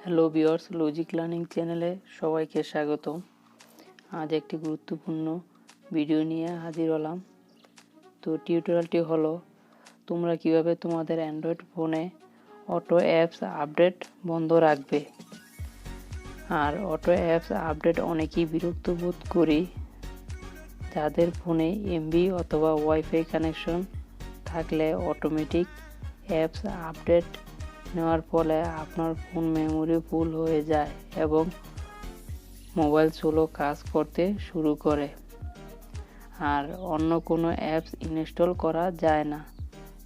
Hello viewers, logic learning চ্যানেলে সবাইকে স্বাগতম। আজ একটি গুরুত্বপূর্ণ ভিডিও নিয়ে হাজির হলাম। তো টিউটোরিয়ালটি হলো তোমরা কিভাবে তোমাদের অ্যান্ড্রয়েড ফোনে অটো অ্যাপস আপডেট বন্ধ রাখবে। আর অটো অ্যাপস আপডেট অনেকেই বিরক্ত বোধ করি যাদের ফোনে এমবি অথবা ওয়াইফাই কানেকশন থাকলে অটোমেটিক অ্যাপস আপডেট নেওয়ার ফলে আপনার ফোন মেমোরি ফুল হয়ে যায় এবং মোবাইল স্লো কাজ করতে শুরু করে আর অন্য কোনো অ্যাপস ইনস্টল করা যায় না।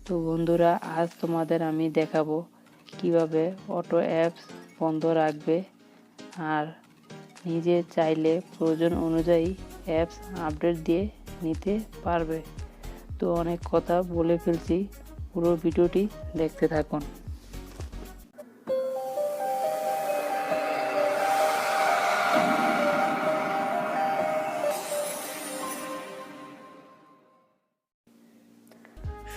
তো বন্ধুরা, আজ তোমাদের আমি দেখাবো কিভাবে অটো অ্যাপস বন্ধ রাখবে আর নিজে চাইলে প্রয়োজন অনুযায়ী অ্যাপস আপডেট দিয়ে নিতে পারবে। তো অনেক কথা বলে ফেলছি, পুরো ভিডিওটি দেখতে থাকুন।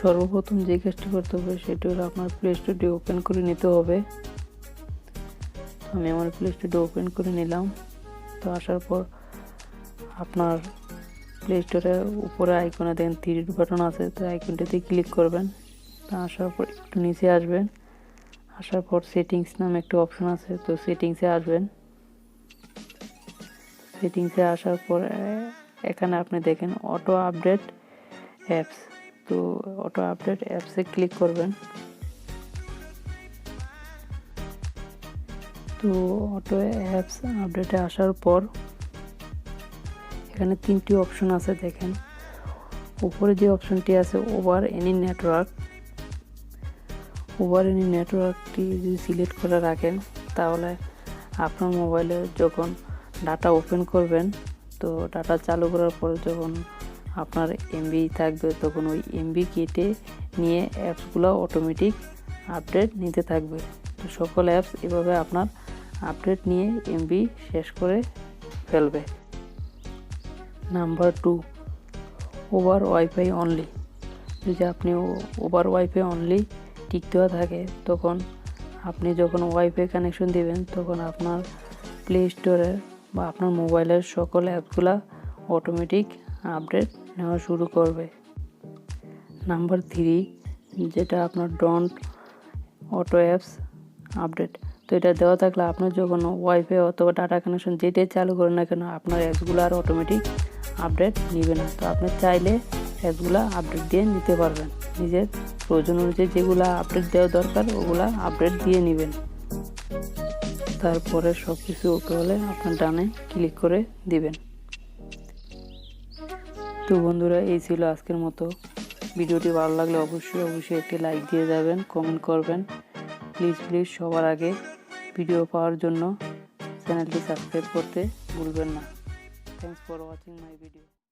সর্বপ্রথম যে কাজটি করতে হবে সেটি হলো আপনার প্লে স্টোরটি ওপেন করে নিতে হবে। আমি আমার প্লে স্টোরটি ওপেন করে নিলাম। তো আসার পর আপনার প্লে স্টোরের উপরে আইকনে দেখেন 3 বাটন আছে, তো আইকনটিতে ক্লিক করবেন। তো আসার পর একটু নিচে আসবেন, আসার পর সেটিংস নামে একটা অপশন আছে, তো সেটিংসে আসবেন। সেটিংসে আসার পর এখানে আপনি দেখেন অটো আপডেট অ্যাপস, তো অটো আপডেট অ্যাপসে ক্লিক করবেন। তো অটো অ্যাপস আপডেটে আসার পর এখানে 3টি অপশন আছে দেখেন। উপরে যে অপশনটি আছে ওভার এনি নেটওয়ার্কটি যদি সিলেক্ট করে রাখেন তাহলে আপনার মোবাইলে যখন ডাটা ওপেন করবেন, তো ডাটা চালু করার পর যখন আপনার এমবি থাকবে তখন ওই এমবি কেটে নিয়ে অ্যাপসগুলো অটোমেটিক আপডেট নিতে থাকবে। তো সকল অ্যাপস এভাবে আপনার আপডেট নিয়ে এমবি শেষ করে ফেলবে। Number 2, over wifi only. যদি আপনি ওভার ওয়াইফাই অনলি টিক দেওয়া থাকে তখন আপনি যখন ওয়াইফাই কানেকশন দিবেন তখন আপনার প্লে স্টোরের বা আপনার মোবাইলের সকল অ্যাপগুলো অটোমেটিক আপডেট নেওয়া শুরু করবে। নাম্বার 3, যেটা আপনার ডন্ট অটো অ্যাপস আপডেট। তো এটা দেওয়া থাকলে আপনার যখন ওয়াইফাই অথবা ডাটা কানেকশন যেটাই চালু করেন না কেন আপনার অ্যাপসগুলো আর অটোমেটিক আপডেট নেবে না। তো আপনি চাইলে অ্যাপসগুলো আপডেট দিয়ে নিতে পারবেন, নিজের প্রয়োজন অনুযায়ী যেগুলো আপডেট দেওয়া দরকার ওগুলো আপডেট দিয়ে নেবেন। তারপরে সব কিছু ওকে হলে আপনার ডানে ক্লিক করে দিবেন। তো বন্ধুরা, এই ছিল আজকের মতো। ভিডিওটি ভালো লাগলে অবশ্যই একটি লাইক দিয়ে যাবেন, কমেন্ট করবেন। প্লিজ সবার আগে ভিডিও পাওয়ার জন্য চ্যানেলটি সাবস্ক্রাইব করতে ভুলবেন না। Thanks for watching my video.